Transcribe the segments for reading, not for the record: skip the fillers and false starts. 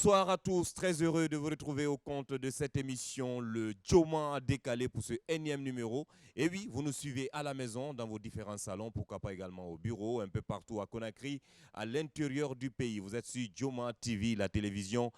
Bonsoir à tous, très heureux de vous retrouver au compte de cette émission, le Djoma décalé pour ce énième numéro. Et oui, vous nous suivez à la maison, dans vos différents salons, pourquoi pas également au bureau, un peu partout à Conakry, à l'intérieur du pays. Vous êtes sur Djoma TV, la télévision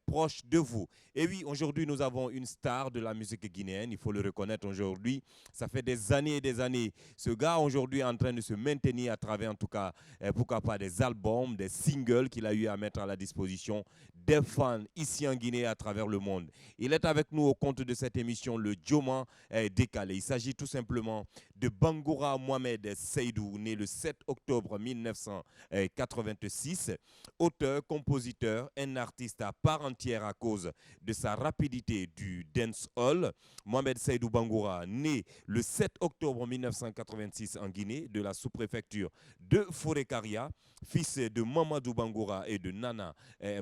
proche de vous. Et oui, aujourd'hui, nous avons une star de la musique guinéenne, il faut le reconnaître aujourd'hui. Ça fait des années et des années. Ce gars aujourd'hui est en train de se maintenir à travers, en tout cas, pourquoi pas des albums, des singles qu'il a eu à mettre à la disposition des fans ici en Guinée et à travers le monde. Il est avec nous au compte de cette émission, le Djoma décalé. Il s'agit tout simplement de Bangoura Mohamed Seydou, né le 7 octobre 1986. Auteur, compositeur, un artiste à part entière à cause de sa rapidité du dancehall. Mohamed Seydou Bangoura, né le 7 octobre 1986 en Guinée, de la sous-préfecture de Forécaria, fils de Mamadou Bangoura et de Nana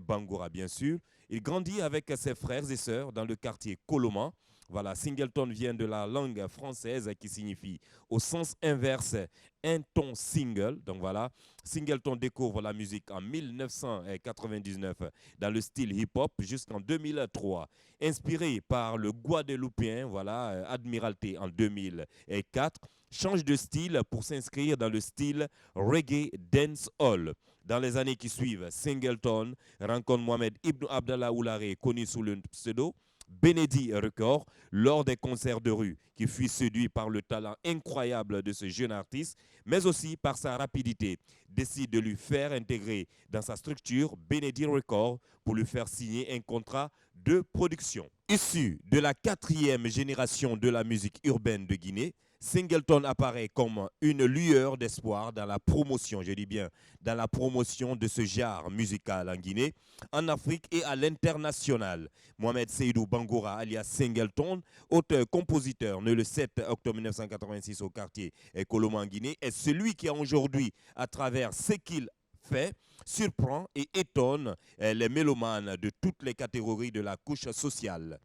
Bangoura, bien sûr. Il grandit avec ses frères et sœurs dans le quartier Koloman. Voilà, Singleton vient de la langue française qui signifie au sens inverse un ton single. Donc voilà, Singleton découvre la musique en 1999 dans le style hip-hop jusqu'en 2003. Inspiré par le Guadeloupéen, voilà, Admiralté en 2004, change de style pour s'inscrire dans le style reggae dancehall. Dans les années qui suivent, Singleton rencontre Mohamed Ibn Abdallah Oulare, connu sous le pseudo Benedi Record, lors des concerts de rue, qui fut séduit par le talent incroyable de ce jeune artiste, mais aussi par sa rapidité, décide de lui faire intégrer dans sa structure Benedi Record pour lui faire signer un contrat de production. Issu de la 4e génération de la musique urbaine de Guinée, Singleton apparaît comme une lueur d'espoir dans la promotion, je dis bien, dans la promotion de ce genre musical en Guinée, en Afrique et à l'international. Mohamed Seydou Bangoura, alias Singleton, auteur-compositeur, né le 7 octobre 1986 au quartier Koloman en Guinée, est celui qui a aujourd'hui, à travers ce qu'il fait, surprend et étonne les mélomanes de toutes les catégories de la couche sociale.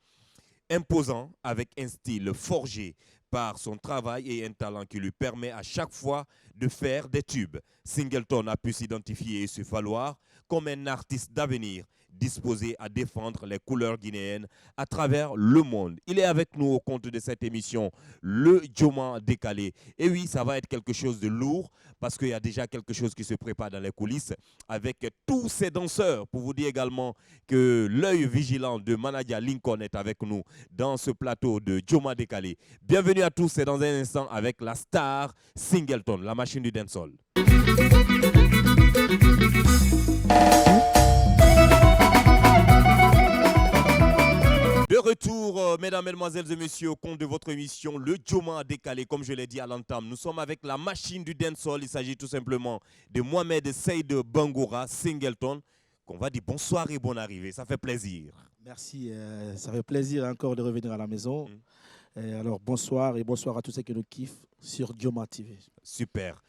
Imposant avec un style forgé par son travail et un talent qui lui permet à chaque fois de faire des tubes. Singleton a pu s'identifier et se falloir comme un artiste d'avenir disposé à défendre les couleurs guinéennes à travers le monde. Il est avec nous au compte de cette émission, le Djoma décalé. Et oui, ça va être quelque chose de lourd parce qu'il y a déjà quelque chose qui se prépare dans les coulisses avec tous ces danseurs. Pour vous dire également que l'œil vigilant de Manadia Lincoln est avec nous dans ce plateau de Djoma décalé. Bienvenue à tous, c'est dans un instant avec la star Singleton, la machine du dancehall. De retour, mesdames, mesdemoiselles et messieurs, au compte de votre émission, le Djoma décalé, comme je l'ai dit à l'entame. Nous sommes avec la machine du dancehall. Il s'agit tout simplement de Mohamed Seydou Bangoura, Singleton, qu'on va dire bonsoir et bonne arrivée. Ça fait plaisir. Merci, ça fait plaisir encore de revenir à la maison. Alors bonsoir et bonsoir à tous ceux qui nous kiffent sur Djoma TV. Super.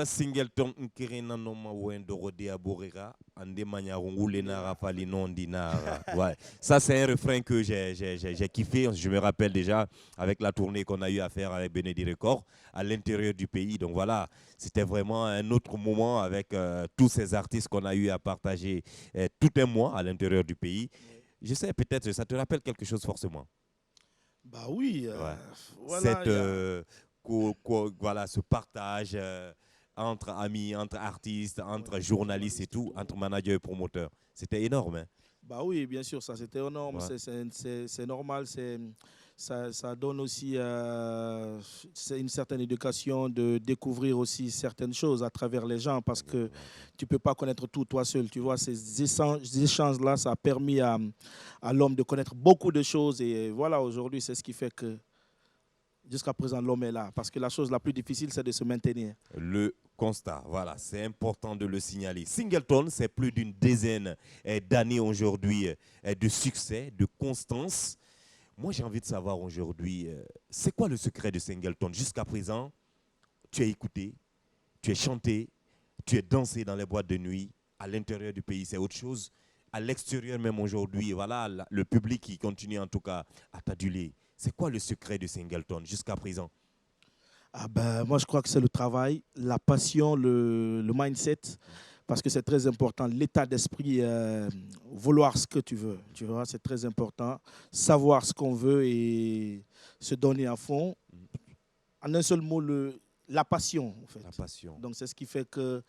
Singleton nkirina noma wendo rodea borera ande manyarungule na rafali non dinara. Ouais, ça c'est un refrain que j'ai kiffé. Je me rappelle déjà avec la tournée qu'on a eu à faire avec Benedi Record à l'intérieur du pays. Donc voilà, c'était vraiment un autre moment avec tous ces artistes qu'on a eu à partager tout un mois à l'intérieur du pays. Je sais, peut-être ça te rappelle quelque chose forcément. Bah oui, Ouais. voilà. Voilà, ce partage entre amis, entre artistes, entre journalistes et tout, entre managers et promoteurs. C'était énorme. Hein? Bah oui, bien sûr, ça c'était énorme, Ouais. c'est normal, ça donne aussi c'est une certaine éducation de découvrir aussi certaines choses à travers les gens parce que tu ne peux pas connaître tout toi seul. Tu vois, ces échanges-là, ça a permis à l'homme de connaître beaucoup de choses et voilà, aujourd'hui, c'est ce qui fait que jusqu'à présent, l'homme est là. Parce que la chose la plus difficile, c'est de se maintenir. Le constat, voilà, c'est important de le signaler. Singleton, c'est plus d'une dizaine d'années aujourd'hui de succès, de constance. Moi, j'ai envie de savoir aujourd'hui, c'est quoi le secret de Singleton? Jusqu'à présent, tu as écouté, tu es chanté, tu es dansé dans les boîtes de nuit. À l'intérieur du pays, c'est autre chose. À l'extérieur même aujourd'hui, voilà, le public qui continue en tout cas à t'aduler. C'est quoi le secret de Singleton jusqu'à présent? Ah ben, moi, je crois que c'est le travail, la passion, le mindset. parce que c'est très important. L'état d'esprit, vouloir ce que tu veux. Tu vois, c'est très important. Savoir ce qu'on veut et se donner à fond. En un seul mot, la passion, en fait. La passion. Donc, c'est ce qui fait que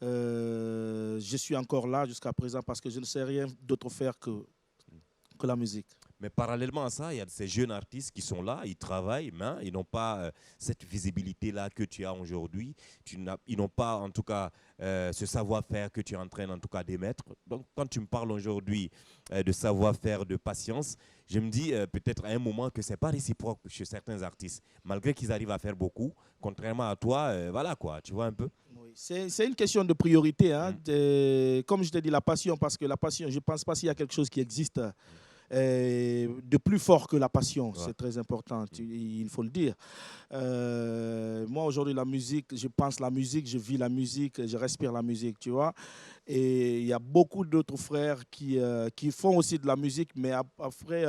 je suis encore là jusqu'à présent parce que je ne sais rien d'autre faire que la musique. Mais parallèlement à ça, il y a ces jeunes artistes qui sont là, ils travaillent, mais ils n'ont pas cette visibilité-là que tu as aujourd'hui. Ils n'ont pas, en tout cas, ce savoir-faire que tu es en train, en tout cas, d'émettre. Donc, quand tu me parles aujourd'hui de savoir-faire, de patience, je me dis peut-être à un moment que ce n'est pas réciproque chez certains artistes. Malgré qu'ils arrivent à faire beaucoup, contrairement à toi, voilà quoi, tu vois un peu. Oui, c'est une question de priorité. Hein. Comme je t'ai dit, la passion, parce que la passion, je ne pense pas s'il y a quelque chose qui existe de plus fort que la passion. Ouais. C'est très important, il faut le dire. Moi, aujourd'hui, la musique, je pense la musique, je vis la musique, je respire la musique, tu vois. Et il y a beaucoup d'autres frères qui font aussi de la musique, mais après,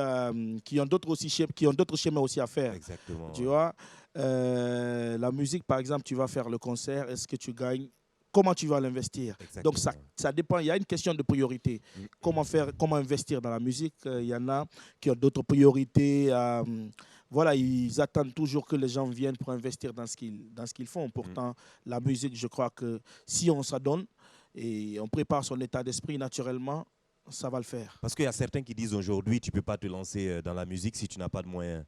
qui ont d'autres chemins aussi à faire. Exactement. Tu vois. La musique, par exemple, tu vas faire le concert, est-ce que tu gagnes? Comment tu vas l'investir? Donc, ça dépend. Il y a une question de priorité. Comment investir dans la musique? Il y en a qui ont d'autres priorités. Voilà, ils attendent toujours que les gens viennent pour investir dans ce qu'ils font. Pourtant, la musique, je crois que si on s'adonne et on prépare son état d'esprit naturellement, ça va le faire. Parce qu'il y a certains qui disent aujourd'hui, tu ne peux pas te lancer dans la musique si tu n'as pas de moyens.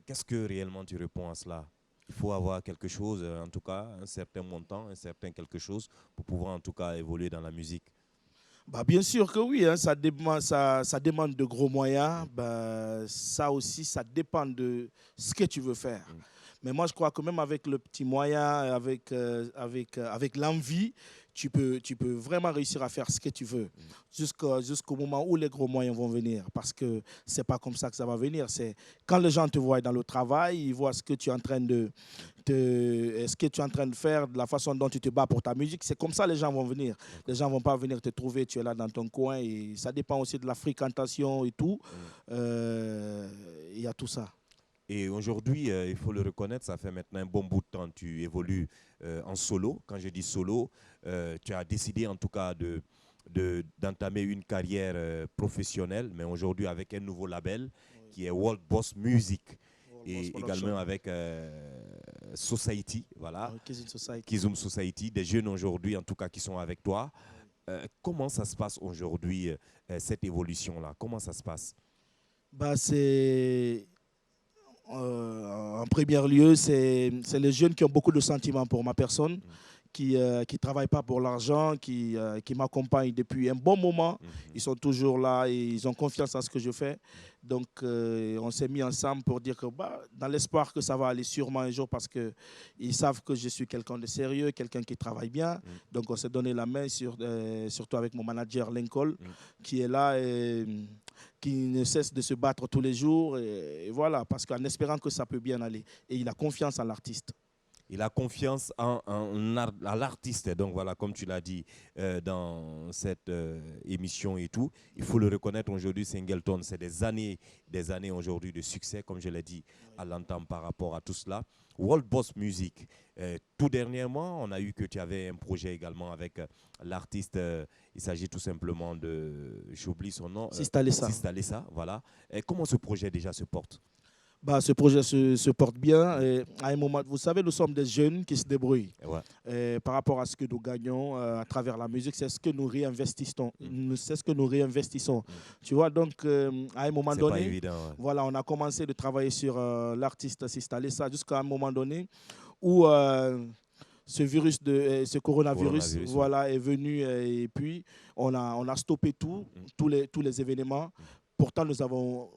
Qu'est-ce que réellement tu réponds à cela? Il faut avoir quelque chose, en tout cas, un certain montant, un certain quelque chose pour pouvoir en tout cas évoluer dans la musique. Bah, bien sûr que oui, hein, ça demande de gros moyens. Bah, ça aussi, ça dépend de ce que tu veux faire. Mais moi, je crois que même avec le petit moyen, avec l'envie, tu peux vraiment réussir à faire ce que tu veux jusqu'au moment où les gros moyens vont venir. Parce que ce n'est pas comme ça que ça va venir. C'est quand les gens te voient dans le travail, ils voient ce que tu es en train de faire, de la façon dont tu te bats pour ta musique. C'est comme ça que les gens vont venir. Les gens ne vont pas venir te trouver, tu es là dans ton coin. Et ça dépend aussi de la fréquentation et tout. Il y a tout ça. Et aujourd'hui, il faut le reconnaître, ça fait maintenant un bon bout de temps que tu évolues en solo. Quand je dis solo, tu as décidé en tout cas d'entamer une carrière professionnelle, mais aujourd'hui avec un nouveau label qui est World Boss Music. Et également avec Society, voilà, Kizum Society, des jeunes aujourd'hui en tout cas qui sont avec toi. Comment ça se passe aujourd'hui, cette évolution-là? Comment ça se passe? Bah, en premier lieu, c'est les jeunes qui ont beaucoup de sentiments pour ma personne, qui ne travaillent pas pour l'argent, qui m'accompagnent depuis un bon moment. Ils sont toujours là et ils ont confiance en ce que je fais. Donc, on s'est mis ensemble pour dire que, dans l'espoir que ça va aller sûrement un jour, parce qu'ils savent que je suis quelqu'un de sérieux, quelqu'un qui travaille bien. Donc, on s'est donné la main, surtout avec mon manager Lincoln, qui est là et qui ne cesse de se battre tous les jours. Et voilà, parce qu'en espérant que ça peut bien aller. Et il a confiance en l'artiste. Il a confiance à l'artiste. Donc voilà, comme tu l'as dit dans cette émission et tout, il faut le reconnaître aujourd'hui, Singleton, c'est des années aujourd'hui de succès, comme je l'ai dit à l'entendre par rapport à tout cela. World Boss Music, tout dernièrement, on a eu que tu avais un projet également avec l'artiste, il s'agit tout simplement de, j'oublie son nom, Sista Lessa. Sista Lessa, voilà. Et comment ce projet déjà se porte? Ce projet se porte bien. Et à un moment, vous savez, nous sommes des jeunes qui se débrouillent. Par rapport à ce que nous gagnons à travers la musique, c'est ce que nous réinvestissons. C'est ce que nous réinvestissons. Tu vois, donc à un moment donné, évident, voilà, on a commencé de travailler sur l'artiste Sista Lessa jusqu'à un moment donné où ce coronavirus voilà, est venu et puis on a stoppé tous les événements. Pourtant, nous avons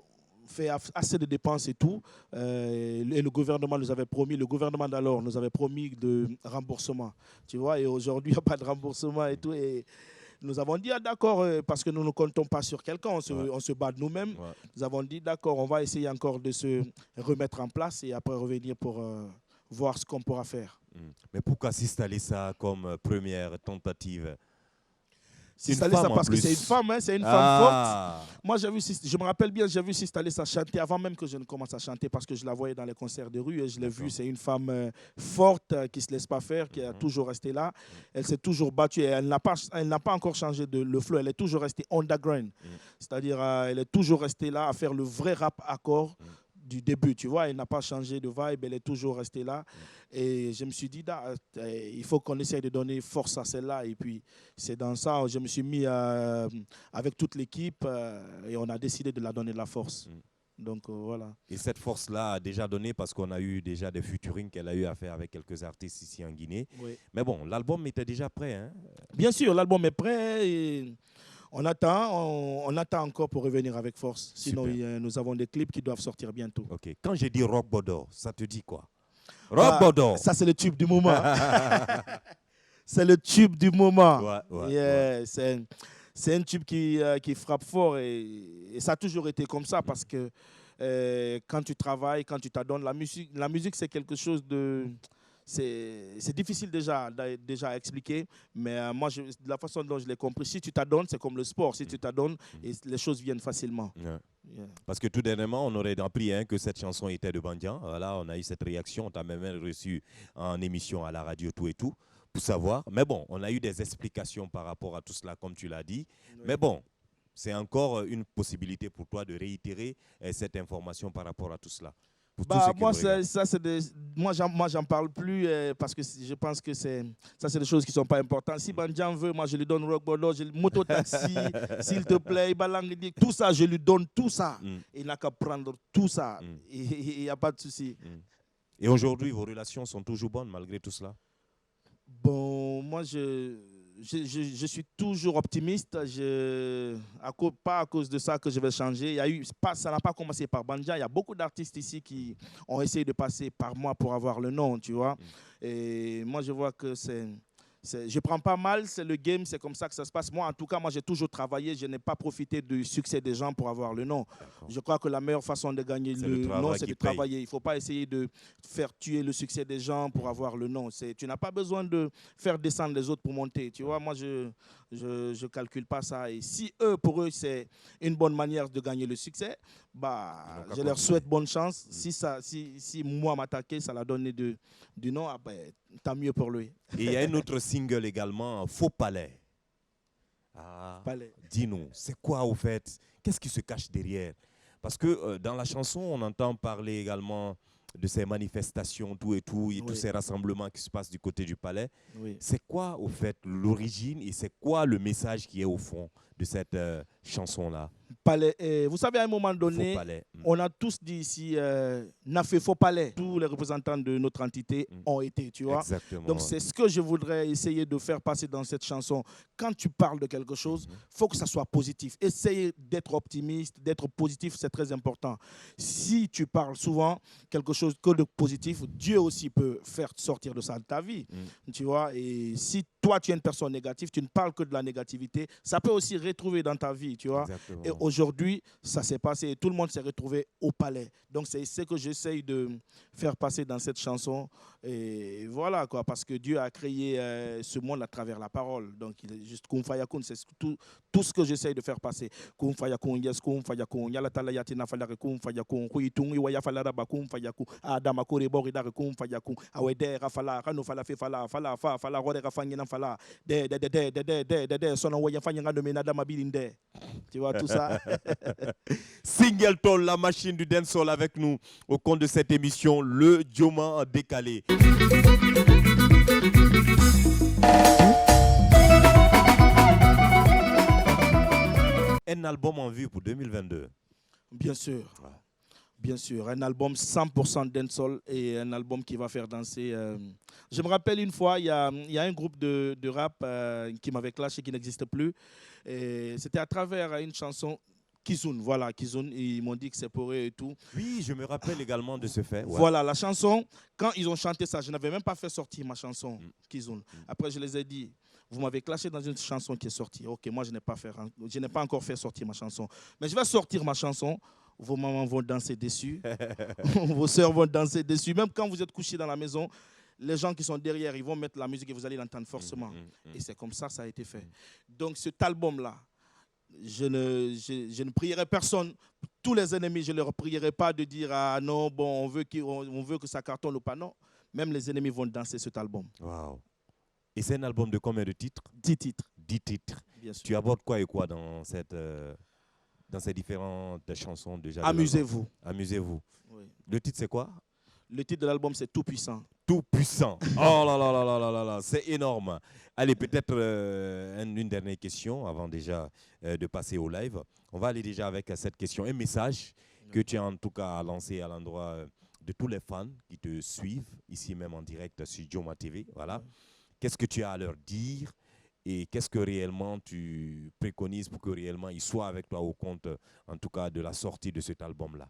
fait assez de dépenses et tout. Et le gouvernement le gouvernement d'alors nous avait promis de remboursement. Tu vois, et aujourd'hui, il n'y a pas de remboursement et tout. Et nous avons dit, d'accord, parce que nous ne comptons pas sur quelqu'un, on se bat de nous-mêmes. Nous avons dit, d'accord, on va essayer encore de se remettre en place et après revenir pour voir ce qu'on pourra faire. Mais pourquoi s'installer ça comme première tentative? Sister Une Alessa, femme en parce que plus. c'est une femme, hein, c'est une femme forte. Moi, je me rappelle bien, j'ai vu Sister Alessa chanter avant même que je ne commence à chanter parce que je la voyais dans les concerts de rue et je l'ai vue. C'est une femme forte qui ne se laisse pas faire, qui a toujours resté là. Elle s'est toujours battue et elle n'a pas encore changé le flow. Elle est toujours restée underground. C'est-à-dire, elle est toujours restée là à faire le vrai rap à corps du début, tu vois, elle n'a pas changé de vibe, elle est toujours restée là. Et je me suis dit, il faut qu'on essaye de donner force à celle-là. Et puis, c'est dans ça, je me suis mis avec toute l'équipe et on a décidé de la donner de la force. Donc, voilà. Et cette force-là a déjà donné parce qu'on a eu déjà des featuring qu'elle a eu à faire avec quelques artistes ici en Guinée. Oui. Mais bon, l'album était déjà prêt. Hein? Bien sûr, l'album est prêt et on attend encore pour revenir avec force. Sinon, nous avons des clips qui doivent sortir bientôt. Ok. Quand j'ai dit Rock Bodo, ça te dit quoi? Rock Bodo. Ça, c'est le tube du moment. C'est le tube du moment. Ouais. C'est un tube qui frappe fort et ça a toujours été comme ça parce que quand tu travailles, quand tu t'adonnes, la musique c'est quelque chose de... C'est difficile déjà à expliquer, mais moi, de la façon dont je l'ai compris, si tu t'adonnes, c'est comme le sport. Si tu t'adonnes, les choses viennent facilement. Yeah. Parce que tout dernièrement, on aurait appris que cette chanson était de Bandian. Voilà, on a eu cette réaction, on t'a même reçu en émission à la radio, tout et tout, pour savoir. Mais bon, on a eu des explications par rapport à tout cela, comme tu l'as dit. Oui. Mais bon, c'est encore une possibilité pour toi de réitérer cette information par rapport à tout cela. Moi, j'en parle plus parce que je pense que c'est des choses qui ne sont pas importantes. Si Bandian veut, moi, je lui donne Rock Bodo, moto-taxi, s'il te plaît, tout ça, je lui donne tout ça. Il n'a qu'à prendre tout ça. Il n'y a pas de souci. Et aujourd'hui, vos relations sont toujours bonnes malgré tout cela? Bon, moi, je suis toujours optimiste. Pas à cause de ça que je vais changer. Ça n'a pas commencé par Bandian. Il y a beaucoup d'artistes ici qui ont essayé de passer par moi pour avoir le nom, tu vois. Et moi, je vois que je prends pas mal, c'est le game, c'est comme ça que ça se passe. Moi, en tout cas, j'ai toujours travaillé. Je n'ai pas profité du succès des gens pour avoir le nom. Je crois que la meilleure façon de gagner le nom, c'est de travailler. Il ne faut pas essayer de faire tuer le succès des gens pour avoir le nom. Tu n'as pas besoin de faire descendre les autres pour monter. Tu vois, moi, je ne calcule pas ça. Et si pour eux, c'est une bonne manière de gagner le succès, je leur souhaite bonne chance. Si moi, m'attaquer, ça l'a donné du nom, tant mieux pour lui. Et il y a un autre single également, Faux Palais. Palais. Dis-nous, c'est quoi au fait? Qu'est-ce qui se cache derrière? Parce que dans la chanson, on entend parler également de ces manifestations, tout et tout, et tous ces rassemblements qui se passent du côté du palais. Oui. C'est quoi au fait l'origine et c'est quoi le message qui est au fond de cette chanson-là? Palais, vous savez, à un moment donné, on a tous dit ici, n'a fait faux palais. Tous les représentants de notre entité ont été, tu vois. Exactement. Donc, c'est ce que je voudrais essayer de faire passer dans cette chanson. Quand tu parles de quelque chose, il faut que ça soit positif. Essayez d'être optimiste, d'être positif, c'est très important. Si tu parles souvent quelque chose que de positif, Dieu aussi peut faire sortir de ça de ta vie, tu vois. Et si toi, tu es une personne négative, tu ne parles que de la négativité, ça peut aussi retrouver dans ta vie, tu vois. Exactement. Et aujourd'hui, ça s'est passé et tout le monde s'est retrouvé au palais. Donc, c'est ce que j'essaye de faire passer dans cette chanson. Et voilà, quoi, parce que Dieu a créé ce monde à travers la parole. Donc, il est juste Kun Faya Kun, c'est tout ce que j'essaye de faire passer. Kun Faya Kun, yes, Kun Faya Kun, Yala Tala Yatina Falare Kun Faya Kun, Kuitung, Iwaya Falaraba Kun Faya Kun, Adama Kore Boridare Kun Faya Kun, Awede Rafala, Rano Fala Fala, Fala Fa, Fala Rode Rafangina Fala, de, Sono Waya Fanyanga de Menadama Bilinde. Tu vois, tout ça. Singleton, la machine du dancehall avec nous au compte de cette émission, le Diomant décalé. Un album en vue pour 2022. Bien sûr. Ouais. Bien sûr, un album 100% dancehall et un album qui va faire danser. Je me rappelle une fois, il y a un groupe de rap qui m'avait clashé, qui n'existe plus. C'était à travers une chanson, Kizun. Voilà, Kizun, ils m'ont dit que c'est pour eux et tout. Oui, je me rappelle également de ce fait. Ouais. Voilà, la chanson, quand ils ont chanté ça, je n'avais même pas fait sortir ma chanson, Kizun. Après, je les ai dit, vous m'avez clashé dans une chanson qui est sortie. Ok, moi, je n'ai pas encore fait sortir ma chanson. Mais je vais sortir ma chanson. Vos mamans vont danser dessus, vos sœurs vont danser dessus. Même quand vous êtes couchés dans la maison, les gens qui sont derrière, ils vont mettre la musique et vous allez l'entendre forcément. Et c'est comme ça a été fait. Donc cet album-là, je ne prierai personne. Tous les ennemis, je ne leur prierai pas de dire ah non, bon, on veut que ça cartonne ou pas. Non, même les ennemis vont danser cet album. Wow. Et c'est un album de combien de titres? 10 titres. 10 titres. Bien sûr. Tu abordes quoi et quoi dans ces différentes chansons déjà? Amusez-vous. Amusez-vous. Oui. Le titre, c'est quoi? Le titre de l'album, c'est Tout Puissant. Tout puissant. Oh là là là là là là là, c'est énorme. Allez, peut-être une dernière question avant déjà de passer au live. On va aller déjà avec cette question. Un message que tu as en tout cas à lancer à l'endroit de tous les fans qui te suivent, ici même en direct sur Joma TV. Voilà. Qu'est-ce que tu as à leur dire et qu'est-ce que réellement tu préconises pour que réellement ils soient avec toi au compte, en tout cas, de la sortie de cet album-là?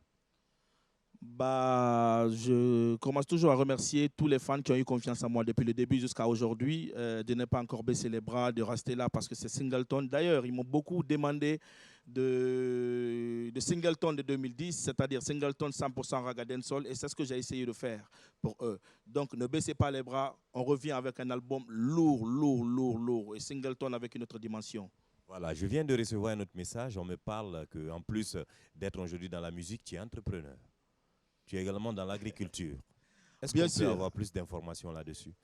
Je commence toujours à remercier tous les fans qui ont eu confiance en moi depuis le début jusqu'à aujourd'hui, de ne pas encore baisser les bras, de rester là parce que c'est Singleton. D'ailleurs, ils m'ont beaucoup demandé de Singleton de 2010, c'est-à-dire Singleton 100% Raga Dancehall, et c'est ce que j'ai essayé de faire pour eux. Donc, ne baissez pas les bras, on revient avec un album lourd, et Singleton avec une autre dimension. Voilà, je viens de recevoir un autre message. On me parle qu'en plus d'être aujourd'hui dans la musique, tu es entrepreneur. Tu es également dans l'agriculture. Est-ce qu'on peut avoir plus d'informations là-dessus?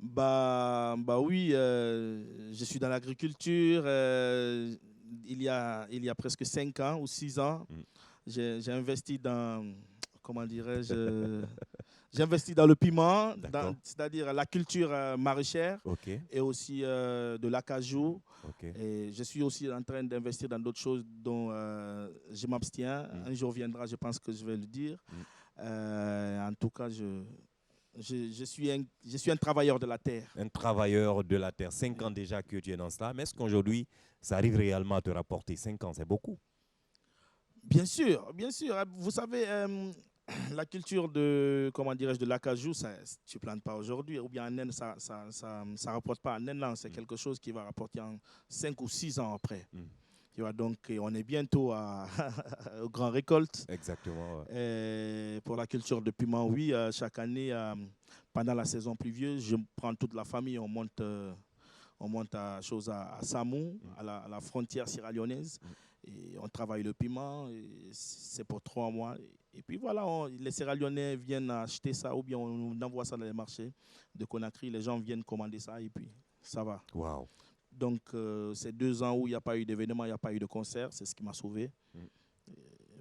Oui, je suis dans l'agriculture. Il y a presque 5 ans ou 6 ans, j'ai investi dans, comment dirais-je, j'ai investi dans le piment, c'est-à-dire la culture maraîchère, et aussi de l'acajou. Et je suis aussi en train d'investir dans d'autres choses dont je m'abstiens. Un jour viendra, je pense que je vais le dire. En tout cas, je suis un travailleur de la terre. Un travailleur de la terre. 5 ans déjà que tu es dans cela. Mais est-ce qu'aujourd'hui, ça arrive réellement à te rapporter 5 ans? C'est beaucoup. Bien sûr, bien sûr. Vous savez, la culture de, comment dirais-je, de l'acajou, tu ne plantes pas aujourd'hui. Ou bien en Inde, ça ne rapporte pas en un an. C'est quelque chose qui va rapporter en 5 ou 6 ans après. Tu vois, donc, on est bientôt aux grandes récoltes. Exactement. Ouais. Pour la culture de piment, oui, chaque année, pendant la saison pluvieuse, je prends toute la famille, on monte à Samou, à la frontière sierra-léonaise. Et on travaille le piment, c'est pour 3 mois. Et puis voilà, les Sierra-Léonais viennent acheter ça ou bien on envoie ça dans les marchés de Conakry. Les gens viennent commander ça et puis ça va. Wow. Donc, c'est 2 ans où il n'y a pas eu d'événement, il n'y a pas eu de concert. C'est ce qui m'a sauvé.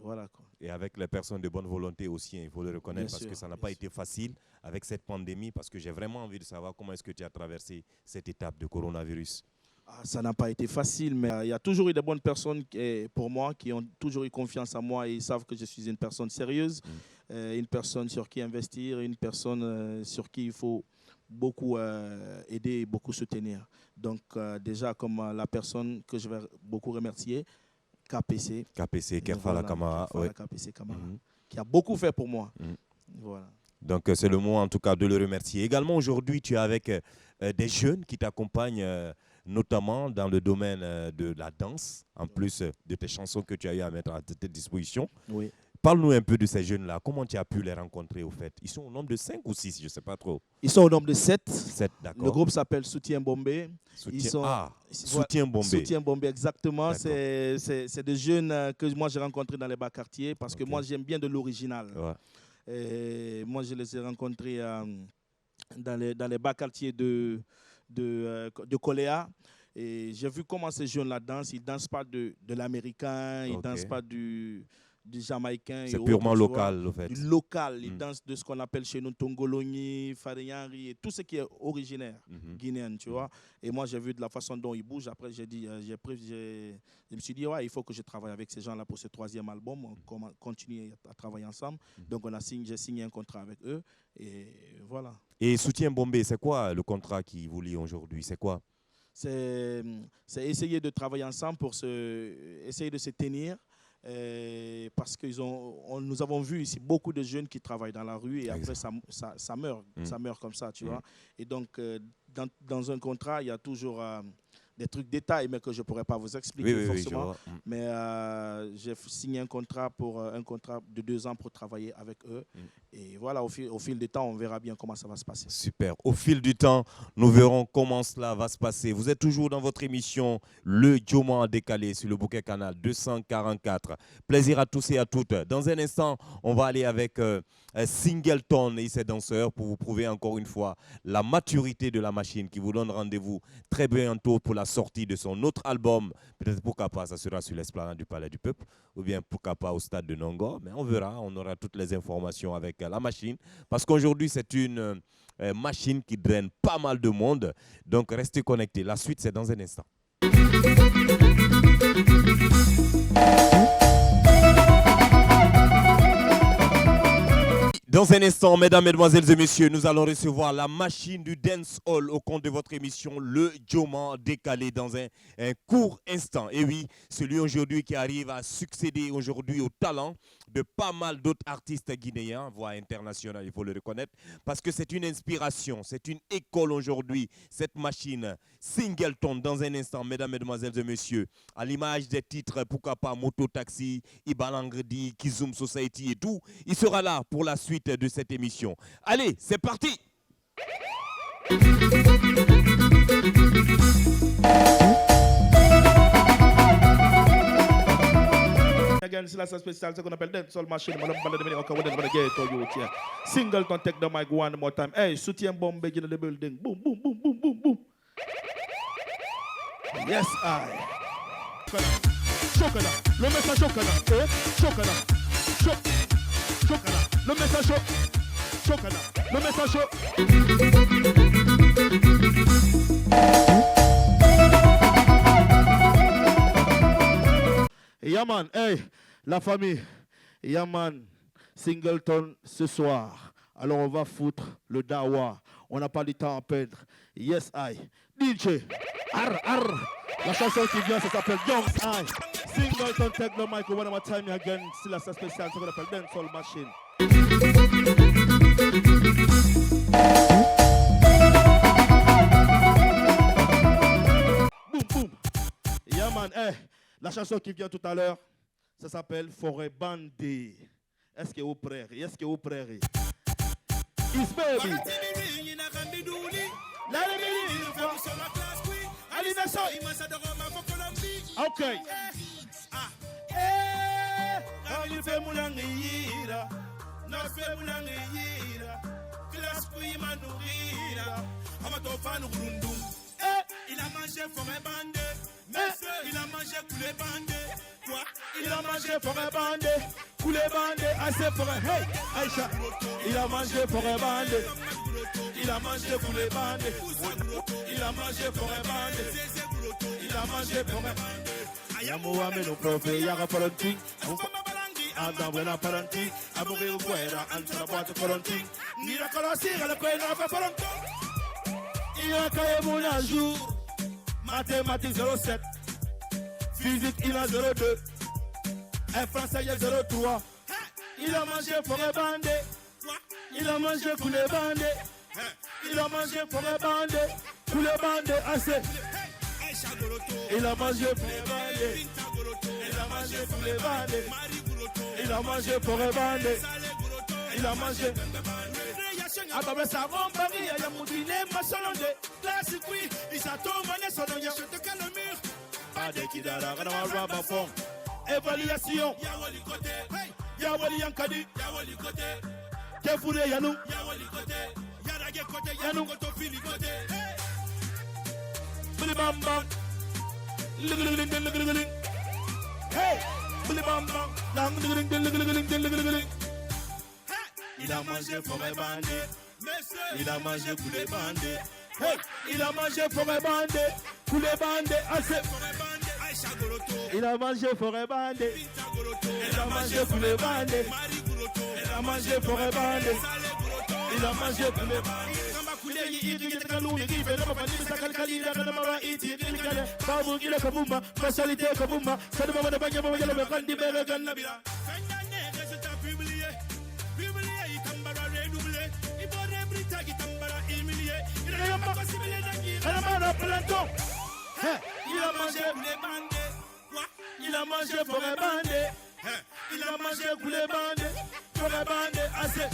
Voilà, quoi. Et avec les personnes de bonne volonté aussi, il faut le reconnaître, bien parce sûr, que ça n'a pas été facile avec cette pandémie, parce que j'ai vraiment envie de savoir comment est-ce que tu as traversé cette étape de coronavirus. Ça n'a pas été facile, mais il y a toujours eu de bonnes personnes pour moi qui ont toujours eu confiance en moi et ils savent que je suis une personne sérieuse, une personne sur qui investir, une personne sur qui il faut beaucoup aider et beaucoup soutenir. Donc déjà, comme la personne que je vais beaucoup remercier, KPC, Kerfala Kamara, qui a beaucoup fait pour moi. Voilà. Donc c'est le mot en tout cas de le remercier. Également aujourd'hui, tu es avec des jeunes qui t'accompagnent notamment dans le domaine de la danse, en plus de tes chansons que tu as eu à mettre à ta disposition. Oui. Parle-nous un peu de ces jeunes-là. Comment tu as pu les rencontrer au fait? Ils sont au nombre de 5 ou 6, je ne sais pas trop. Ils sont au nombre de 7. 7, d'accord. Le groupe s'appelle Soutien Bombay. Soutien Bombay. Soutien Bombay, exactement. C'est des jeunes que moi j'ai rencontrés dans les bas quartiers parce que moi j'aime bien de l'original. Ouais. Et moi je les ai rencontrés dans les bas quartiers de Coléa. Et j'ai vu comment ces jeunes-là dansent. Ils ne dansent pas de l'américain, ils ne dansent pas du jamaïcain. C'est purement local, en fait. Du local. Ils dansent de ce qu'on appelle chez nous Tongoloni, Farianri, et tout ce qui est originaire guinéen, tu vois. Et moi, j'ai vu de la façon dont ils bougent. Après, je me suis dit, ouais, il faut que je travaille avec ces gens-là pour ce 3e album. On continue à travailler ensemble. Donc, j'ai signé un contrat avec eux. Et voilà. Et Soutien Bombay, c'est quoi le contrat qui vous lie aujourd'hui? C'est quoi? C'est essayer de travailler ensemble pour essayer de se tenir. Parce que nous avons vu ici beaucoup de jeunes qui travaillent dans la rue et après ça meurt, ça meurt comme ça, tu vois. Et donc dans un contrat, il y a toujours des trucs détails, mais que je ne pourrais pas vous expliquer Oui, forcément. Mais j'ai signé un contrat de 2 ans pour travailler avec eux. Et voilà, au fil du temps, on verra bien comment ça va se passer. Super. Au fil du temps, nous verrons comment cela va se passer. Vous êtes toujours dans votre émission Le Djoma en décalé sur le Bouquet Canal 244. Plaisir à tous et à toutes. Dans un instant, on va aller avec Singleton et ses danseurs pour vous prouver encore une fois la maturité de la machine qui vous donne rendez-vous très bientôt pour la sortie de son autre album. Peut-être pourquoi pas, ça sera sur l'esplanade du Palais du Peuple ou bien pourquoi pas au stade de Nongo. Mais on verra, on aura toutes les informations avec la machine. Parce qu'aujourd'hui, c'est une machine qui draine pas mal de monde. Donc, restez connectés. La suite, c'est dans un instant. Dans un instant, mesdames, mesdemoiselles et messieurs, nous allons recevoir la machine du dance hall au compte de votre émission Le Djoma décalé dans un court instant. Et oui, celui aujourd'hui qui arrive à succéder aujourd'hui au talent de pas mal d'autres artistes guinéens, voire internationaux, il faut le reconnaître, parce que c'est une inspiration, c'est une école aujourd'hui, cette machine Singleton. Dans un instant, mesdames, mesdemoiselles et messieurs, à l'image des titres, pourquoi pas Moto Taxi, Ibalangredi, Kizum Society et tout, il sera là pour la suite de cette émission. Allez, c'est parti! C'est la spéciale, ce qu'on appelle Dancehall Machine. Singleton, take the mic one more time. Hey, soutien bombe in the building. Boom, boom, boom, boom, boom, boom. Yes, I. Chocolat, le message chocolat. Chocolat. Chocolat, le message chocolat. Le message Yaman, hey, la famille. Yaman, Singleton ce soir. Alors on va foutre le dawa. On n'a pas du temps à perdre. Yes, I. DJ. La chanson qui vient, ça s'appelle Young I. Singleton, take the mic one more time again. C'est la spéciale, ça qu'on appelle Dancehall Machine. Boum, boum. Yaman, hey. La chanson qui vient tout à l'heure, ça s'appelle Forêt Bandé. Est-ce que vous prêtez? Est-ce que vous prêtez? It's baby. Ok. Il a mangé Forêt Bandé. Il a mangé Coulé Bandé. Quoi? Il a mangé Forêt Bandé. Coulé Bandé. Assez Forêt. Hey, Aïcha. Il a mangé Forêt Bandé. Il a mangé Coulé Bandé. Il a mangé Forêt Bandé. Il a mangé Forêt Bandé. Ayamoua me no profe yaga palanti. Adam buena palanti. Abogé uguera antra boîte palanti. Ni la colosira la coena fa palanti. Il a caillé mon jour. Mathématiques 07. Physique il a 02. Et français il a 03. Il a mangé Forêt Bandé. Il a mangé Coulé Bandé. Il a mangé Forêt Bandé. Coulé Bandé assez. Il a mangé Forêt Bandé. Il a mangé Coulé Bandé. Il a mangé Forêt Bandé. Il a mangé. Après ça, on parie, il y a mon dîner, ma solonde. Classique, oui, il s'attend, mané, son oignon, je te cale le mur. Pas de kidara, on va raba fond. Évaluation. Yawali côté, Yawali Yankadi, Yawali côté. Kefouré Yanou, Yawali côté. Yaragé côté, Yanou, Koto Fili côté. Bili bam bam. Ling. Hey, Bili bam bam. Lang ling. Il a mangé Forêt Bandé. Il a mangé Coulé Bandé. Hey, il a mangé Forêt Bandé. Coulé Bandé. Assez. Il a mangé Forêt Bandé. Il a mangé Coulé Bandé. Il a mangé Forêt Bandé. Il a mangé Coulé Bandé. Il a mangé poulet bandé. Quoi? Il a mangé forêt bandé. Il a mangé poulet bandé. Forêt bandé, assez.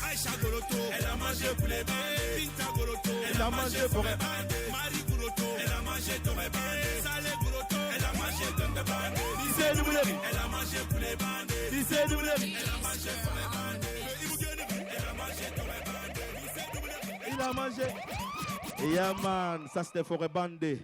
Aïcha Goloto, elle a mangé poulet bandé. Pinta Goloto, Elle a mangé forêt bandé. Marie Goloto, elle a mangé toré bandé. Salé Goloto, elle a mangé tonde bandé. Lycée double. Elle a mangé poulet bandé. Lycée double. Elle a mangé forêt bandé. Elle a mangé toré bandé. Lycée double. Il a mangé. Yeah man, ça c'était forêt bandé.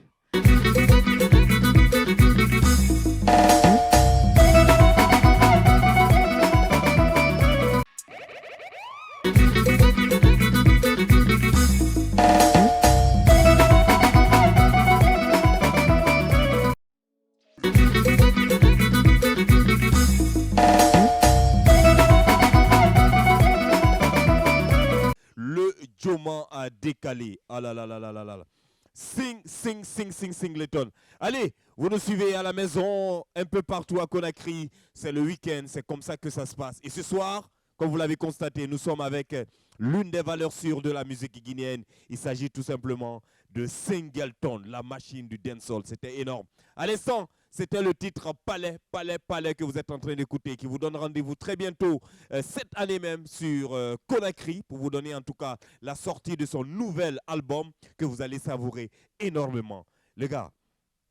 Le Djoman a décalé. Ah là là là là là là. Sing, sing, sing, sing, Singleton. Allez, vous nous suivez à la maison, un peu partout à Conakry. C'est le week-end, c'est comme ça que ça se passe. Et ce soir, comme vous l'avez constaté, nous sommes avec l'une des valeurs sûres de la musique guinéenne. Il s'agit tout simplement de Singleton, la machine du dancehall. C'était énorme. À l'instant, c'était le titre Palais, Palais, Palais que vous êtes en train d'écouter, qui vous donne rendez-vous très bientôt, cette année même, sur Conakry, pour vous donner en tout cas la sortie de son nouvel album que vous allez savourer énormément. Les gars,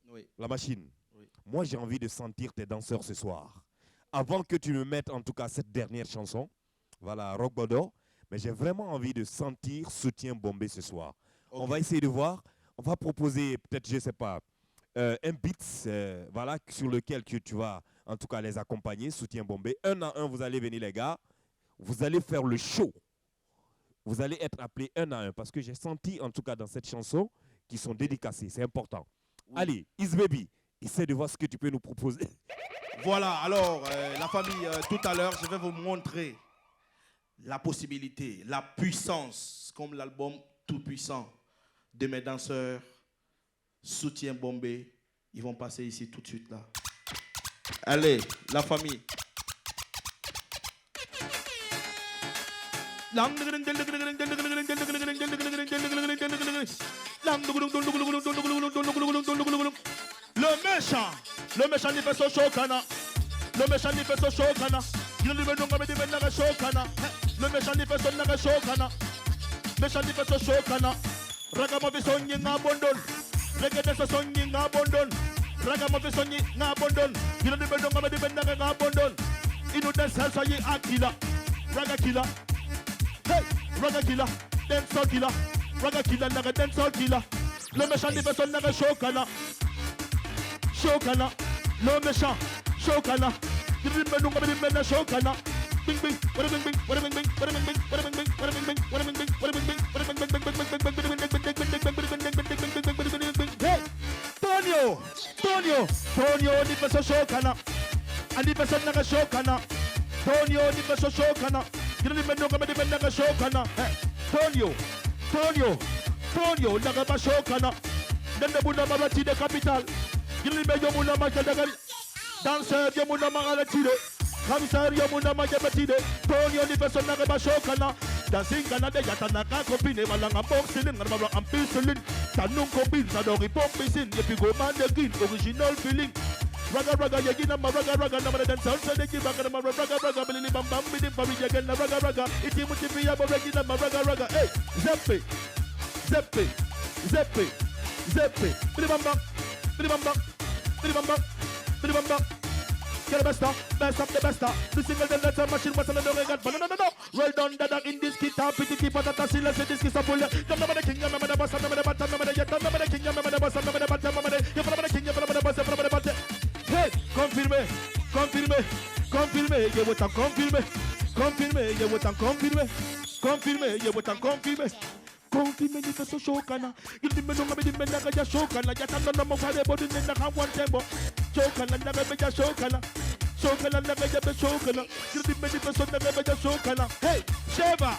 Oui. la machine, Oui. moi j'ai envie de sentir tes danseurs ce soir. Avant que tu me mettes en tout cas cette dernière chanson, voilà, Rock Bodo, mais j'ai vraiment envie de sentir Soutien Bombé ce soir. Okay. On va essayer de voir, on va proposer peut-être, je ne sais pas, un beat voilà, sur lequel tu vas en tout cas les accompagner, Soutien Bombé. Un à un, vous allez venir les gars, vous allez faire le show. Vous allez être appelés un à un parce que j'ai senti en tout cas dans cette chanson qu'ils sont dédicacés, c'est important. Oui. Allez, Isbaby, essaie de voir ce que tu peux nous proposer. Voilà, alors la famille, tout à l'heure, je vais vous montrer la possibilité, la puissance, comme l'album Tout Puissant de mes danseurs, Soutien Bombé. Ils vont passer ici tout de suite là. Allez, la famille. Le méchant il fait son chocana. Le méchant il fait son chocana. Le méchant il fait son naga chocana. Méchant il fait son chocana. Ragama son yinga abandon. Reggae son yinga abandon. Ragama son yinga abandon. Il ne veut pas me naga abandon. Il nous donne ça y akila. Raga killer. Hey, raga killer. Dance killer. Raga killer naga dance killer. Le méchant il fait son naga chocana. Chocana, le méchant, Chocana, Chocana, bing bing, bing bing, bing bing, bing bing, hey, Tonio, ni peso Chocana, andi peso naga Chocana, Tonio, ni peso Chocana, naga Chocana, Tonio, naga ba Chocana, nenda bunda mabati de capital. Il me yomuna makadagari. Danseur yomuna magalachide. Commissaire yomuna majabatide. Tonio ni persona que bashokana. Dancing Canada yatanaka combine malanga boxing ngarbaba ampicillin. Tanung combine sadori pompisin. Yepi go man again original feeling. Raga raga yagina raga raga na dance also de kiba na raga raga bilini bam bam bidi bam yagan na raga raga. Iti mutipi ya regina raga raga. Hey, zeppe. Bidi bam bam. Get the best of the best. The single that the machine was another record. No. Well done, that in this guitar, pretty keep at the seal, say this is a full. Come over the king, number the boss, number the bottom, number the yet, number the king, number the boss, number the bottom, number the king, number the boss, number the bottom. Hey, confirme, you what I'm confirme, you what I'm confirme. Confirme ni peso chocana. Il dit me non me dit me naga ya chocana. Ya tanda no mo fare body ni naga one tempo. Chocana naga be ya chocana. Chocana naga ya be chocana. Il dit me dit peso naga be ya chocana. Hey, Sheba.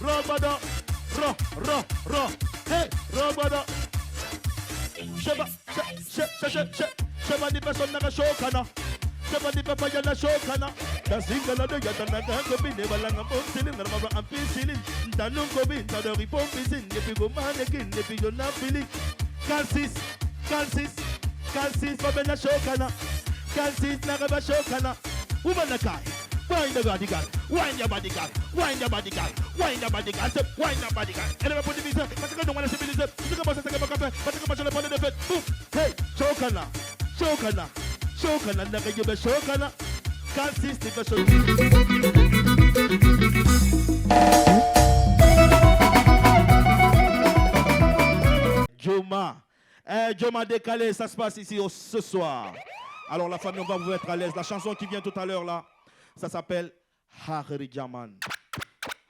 Rogbada. Ro. Hey, Rogbada. Sheba ni person naga shokana. Sheba ni papa yana shokana. Tasingala de Yatanaga, the Balanga Bonsin, and Mama and Pisilin, Danunko Bin, Tadori Pompisin, if you go man again, if you don't not believe. Calcis, Babena Shokana, Calcis, Nagaba Shokana, Umanakai. Wind the body guy, wind your body guy, wind your body guy, wind your body guy, wind your body guy. And I put the visa, but I don't want to see this. You can take a cafe, but I can much upon the bed. Hey, Shokana, never give a Shokana. Can't see the Joma décalé, ça se passe ici ce soir. Alors la famille, on va vous mettre à l'aise. La chanson qui vient tout à l'heure là, ça s'appelle Harry Jaman.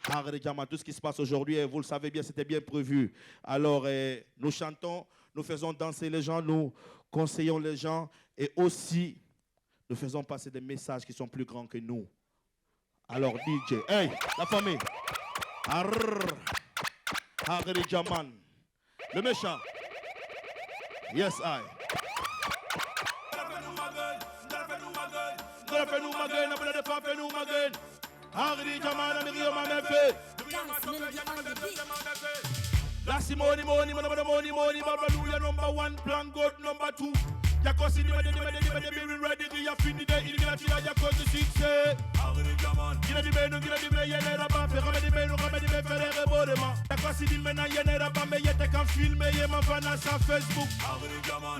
Harry Jaman, tout ce qui se passe aujourd'hui, vous le savez bien, c'était bien prévu. Alors nous chantons, nous faisons danser les gens, nous conseillons les gens et aussi nous faisons passer des messages qui sont plus grands que nous. Alors DJ, hey, la famille. Harry Jaman. Le méchant. Yes, I. Money, hallelujah, number one, plan good, number two. Yakosi ready, you fin the day, Yakosi 6. Gina di menu, yenera ba, ramedi menu, ferere bodema. Yakosi di mena, yenera ba, me yete kan filme, yema vana sa Facebook.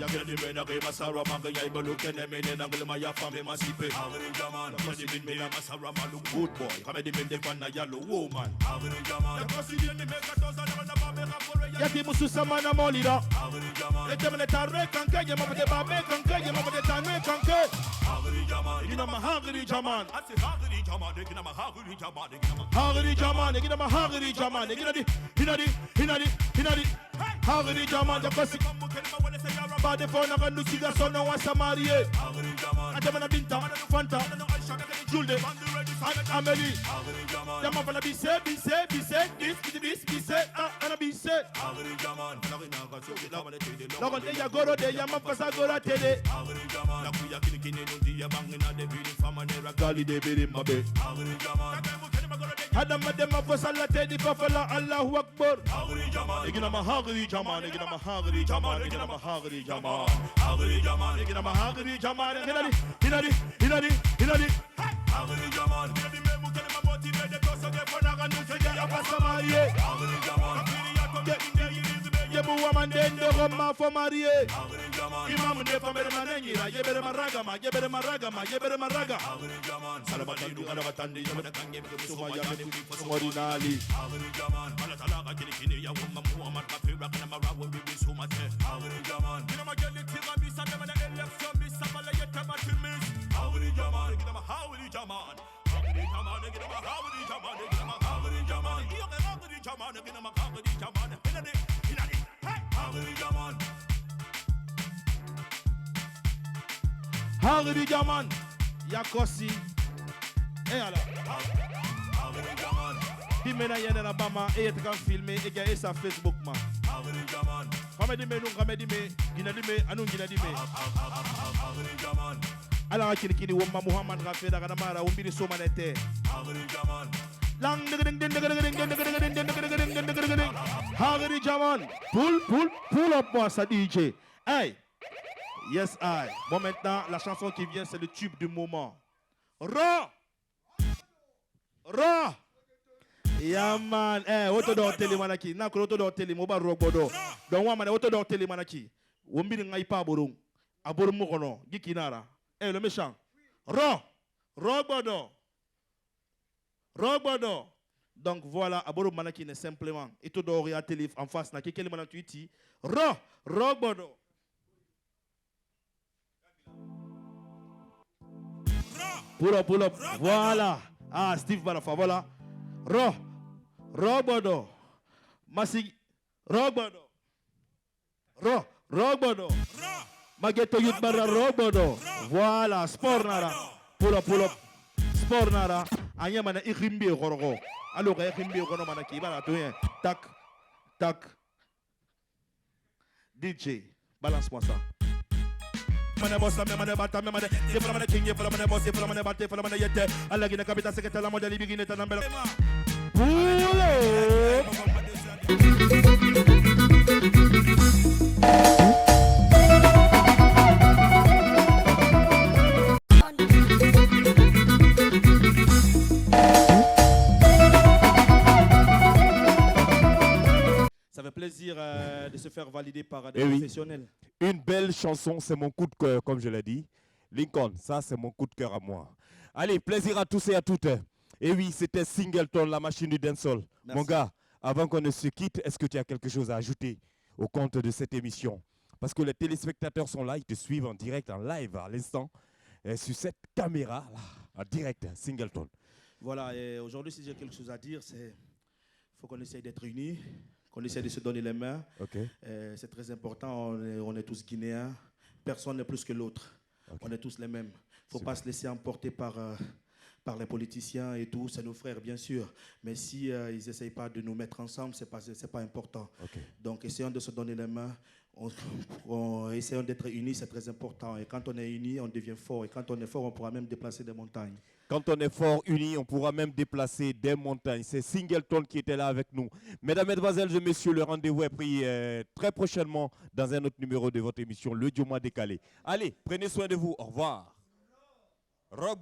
Yakina di mena, masara manga, yaibalu kene mene, nangle ma ya fame masipe. Yakosi di mena, masara malu, good boy. Ramedi mene, vana yalo, woman. Yakosi di mena, katoza, never ba, me rapore. Yaki musu samana molida. Etemene tarre kanke, yema pade ba, me kanke, yema pade tane kanke. You know my Harry Jaman. I say Harry Jaman, they get my Harry Jaman, Harry Jaman, they get my Harry Jaman, they get the Harry Jaman, the best. But the phone of a new cigar, so no one's a marié. I don't want to be down, Fanta, Julde, Amelie. I'm going to be said, this, be said, and be said. Logo de Yagoro de Yamapasa Gora Tele. Gali de Biri Mabe. Adam Madema for Salate di Buffalo Allahu Akbar. Again, I'm a Harry Jaman, again, I'm a Harry Jaman, again, I'm a Harry Jaman. Harry Jaman, again, I'm a Harry Jaman. Hinadi. Harry Jaman, Yebu woman den do roma for Marie. Imam de famere manengira, yebere maraga. Salabati du alabatandi, yebere kange suma yabere morinali. Alatala kini ya wumma Muhammad kafira kana marawo bibi suma te. Kina mageli tira bisa de mana election bisa bala yeta matimis. Harry Jaman, kina ma Harry Jaman. Harry Jaman, kina ma Harry Jaman, kina ma Harry Jaman. Harry Jaman, kina ma Harry Jaman. Harry Jaman, Yakosi, alors. Harry Jaman, il mena yenera bama et il can filmer et gagner sa Facebook man. Harry Jaman, ramedi me, gina di me, anu gina di me. Harry Jaman, alors kini womma Muhammad Rafeda kanamara umbiri so manete. Harry Jaman. Harry Jaman, pull up moi ça DJ. Hey, yes I. Bon maintenant la chanson qui vient c'est le tube du moment. Ra. Yeah man, auto do tele manaki. Na ko auto do tele mo ba rogodo. Don wa man auto do tele manaki. Wombiri ngai pa borong. Aborum mo kono, gikinara. Le méchant. Rogodo. Donc voilà, Aboro Manaki est simplement. Et tout d'or et à télé en face, n'a qu'un élément tuiti. Rogodo. Pull up. Voilà. Ah, Steve Barafa, voilà. Rogodo. Masig. Rogodo. Mageto Youth Barra Rogodo. Voilà, sport nara. Pull up. Sport nara. Anya mana ikhimbi gorogo. Alors ikhimbi gono mana ki bala to yen. Tac. DJ, balance-moi ça. mane boss, me mane bata, me mane. Ye for mane king, ye for mane boss, ye for mane bata, for mane yete. Allah gina kapita sekete la modeli bigine tanambela. Ça fait plaisir de se faire valider par des Eh oui. professionnels. Une belle chanson, c'est mon coup de cœur, comme je l'ai dit. Lincoln, ça c'est mon coup de cœur à moi. Allez, plaisir à tous et à toutes. Et oui, c'était Singleton, la machine du dancehall. Merci. Mon gars, avant qu'on ne se quitte, est-ce que tu as quelque chose à ajouter au compte de cette émission? Parce que les téléspectateurs sont là, ils te suivent en direct, en live à l'instant, sur cette caméra, là, en direct, Singleton. Voilà, et aujourd'hui, si j'ai quelque chose à dire, c'est faut qu'on essaye d'être unis, qu'on essaye de se donner les mains. Ok. C'est très important, on est tous Guinéens, personne n'est plus que l'autre. Ok. On est tous les mêmes. Il ne faut Super. pas se laisser emporter par les politiciens et tout. C'est nos frères, bien sûr. Mais si ils n'essayent pas de nous mettre ensemble, ce n'est pas important. Ok. Donc, essayons de se donner les mains. Essayons d'être unis, c'est très important. Et quand on est unis, on devient fort. Et quand on est fort, on pourra même déplacer des montagnes. Quand on est fort, unis, on pourra même déplacer des montagnes. C'est Singleton qui était là avec nous. Mesdames, Mesdemoiselles et Messieurs, le rendez-vous est pris très prochainement dans un autre numéro de votre émission, Le Dioma Décalé. Allez, prenez soin de vous. Au revoir. Rock